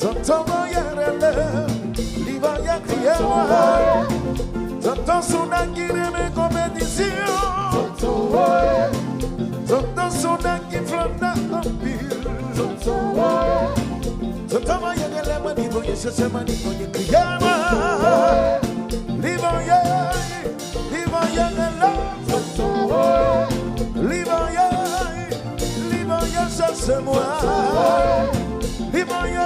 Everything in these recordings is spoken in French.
Don't Livaya crié, j'entends son âme qui remet compétition, j'entends son âme qui flotte en pile, j'entends ma y'a de la manie, voyez, c'est sa manie, voyez, crié, Livaya de la, Livaya, ça c'est moi, Livaya,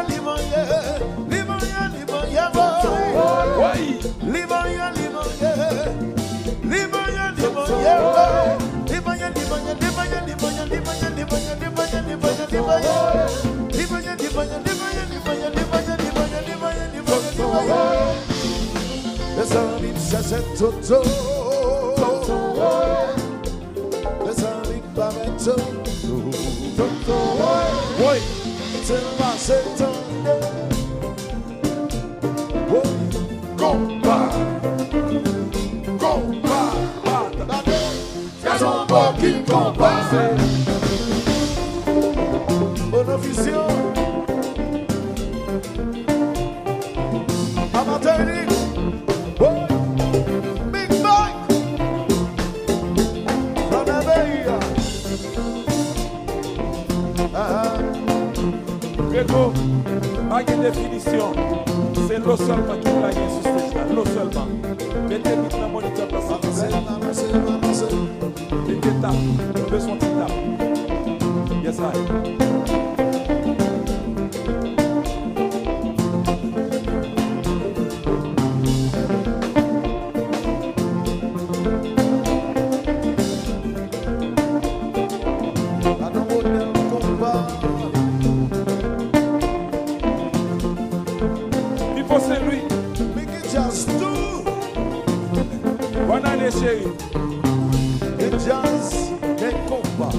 les amis, ça c'est Toto. Les amis, pas mettre Toto. Oui, c'est pas cet temps. Combat, gazon bon qui combat. Bonne officier, Amateli, Big Mike, Ranabeia. Grégo, pas de définition. C'est l'eau seulement qui l'a gagné sur ce stage. L'eau seulement. Mettez vite la moniteur parce que les étapes, on veut son étape. Yes, I. C'est lui. Bonne année, chérie. Et jazz, et combat.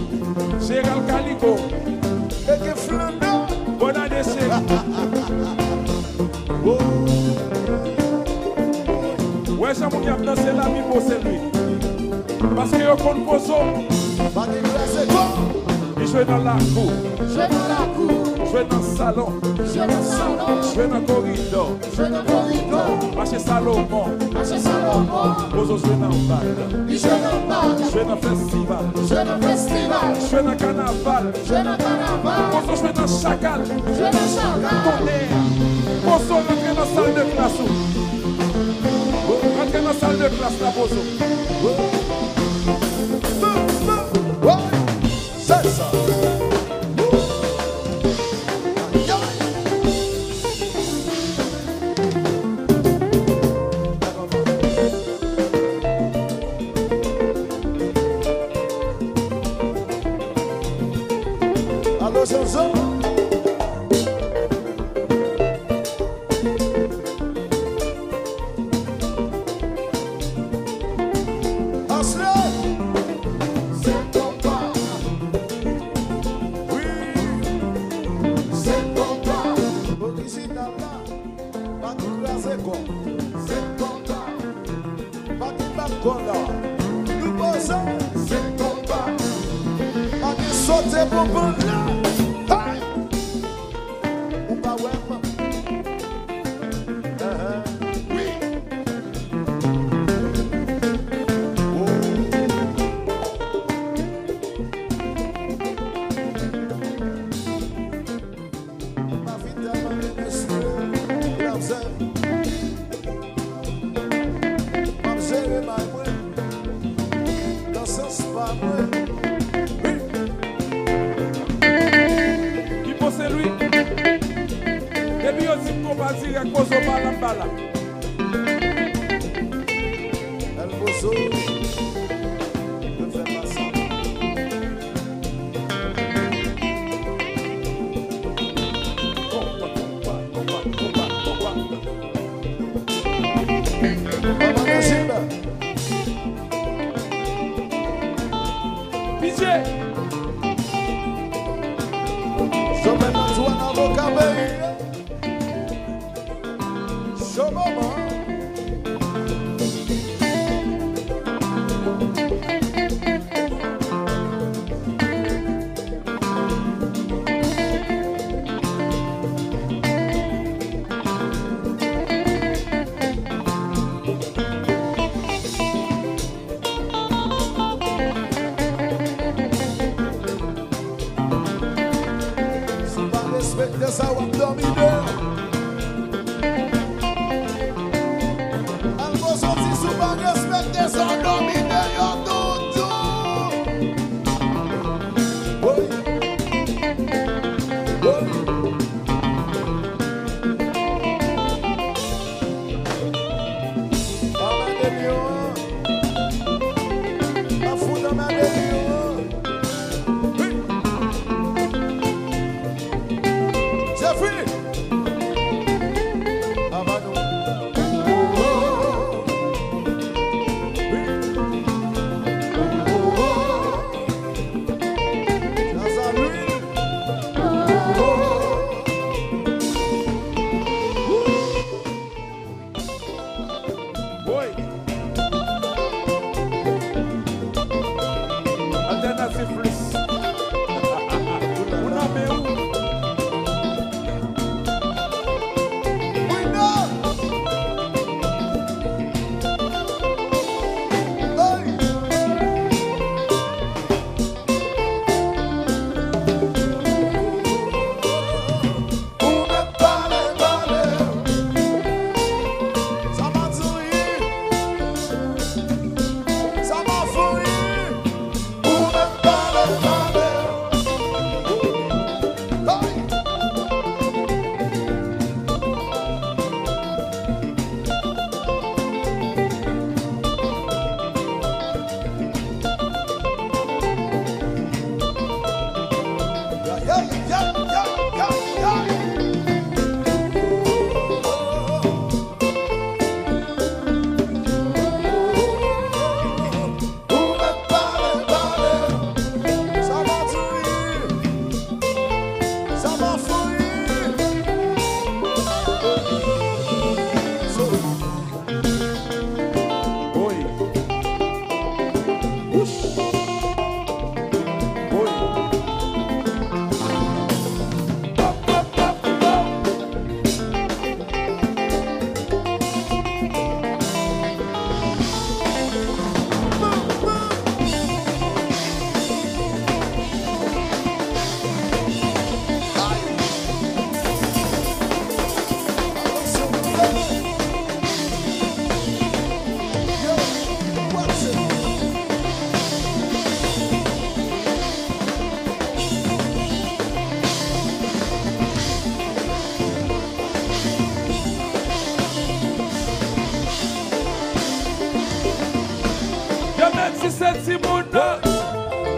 Gérald Calico. Et que Flandin. Bonne année, chérie. Ouais, j'ai mon gars danser la vie pour c'est lui. Parce que je connais Pozo. Il joue dans la cour. Je vais dans le salon. Je vais dans le corridor. Marché Salomon. Pozo joue dans le bal. Je vais dans le festival. Je vais dans le carnaval. Pozo joue dans le chacal. Tonnerre. Pozo rentre dans la salle de classe. Rentre dans la salle de classe là, Pozo. C'est ça. Allô, Jojo. Mettez son nom derrière tout. Oui.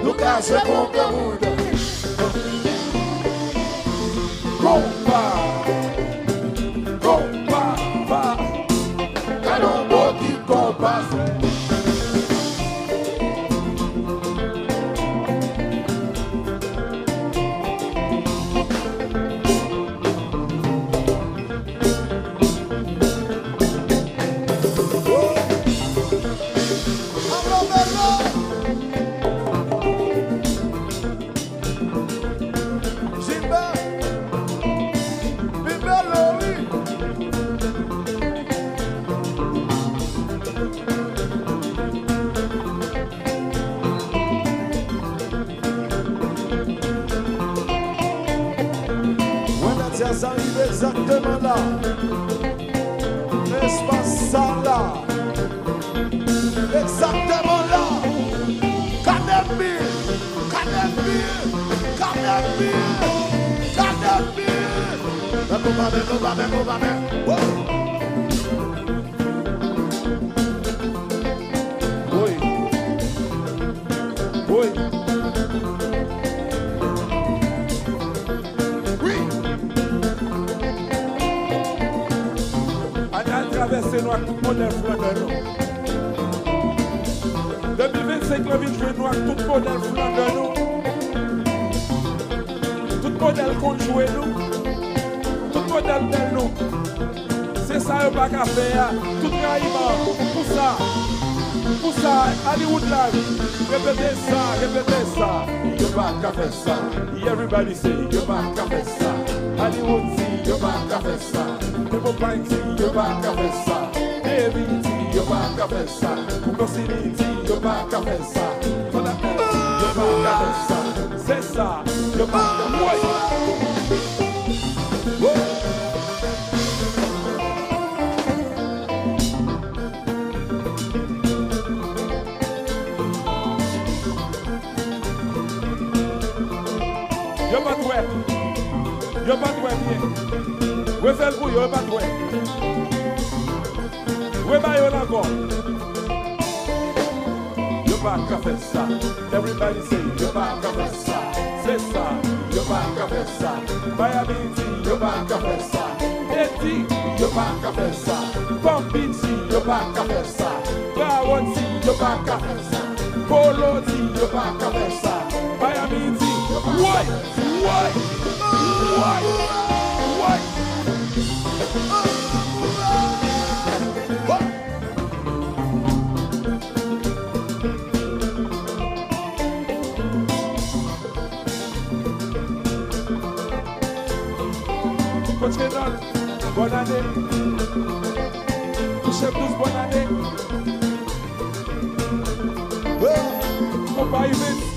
Nunca compra muda. Compa, caramba que compa. Ça arrive exactement là. L'espace ça là. Exactement là. Canepi. Oui. Traverser nous avec tout modèle flandre nous. Depuis 25 ans, nous jouons avec tout modèle flandre nous. Tout modèle qu'on joue nous. Tout modèle de nous. C'est ça le bac à faire. Tout raillement. Pour ça, Hollywood Live. Répétez ça. You back à faire ça. Everybody say, you back à faire ça. Hollywood see, you back à faire ça. People find tea, you back a fessa. David tea, you back a fessa. Cosini tea, you back a fessa. For the tea, you back a fessa. Cessa, you back a boy. Yo pas doué bien. Ouais, fait le pour yo, pas doué. Ouais, bah yo encore. Yo pas qu'à faire ça. Everybody say, yo pas qu'à faire ça. C'est ça, yo pas qu'à faire ça. Miami dit, yo pas qu'à faire ça. Eti, yo pas qu'à faire ça. Pompiti, yo pas qu'à faire ça. Gawonti, yo pas qu'à faire ça. Polo dit, yo pas qu'à faire ça. Miami dit, why? Coach Kenan, bonne année. Chef 12, bonne année. Combat Yves.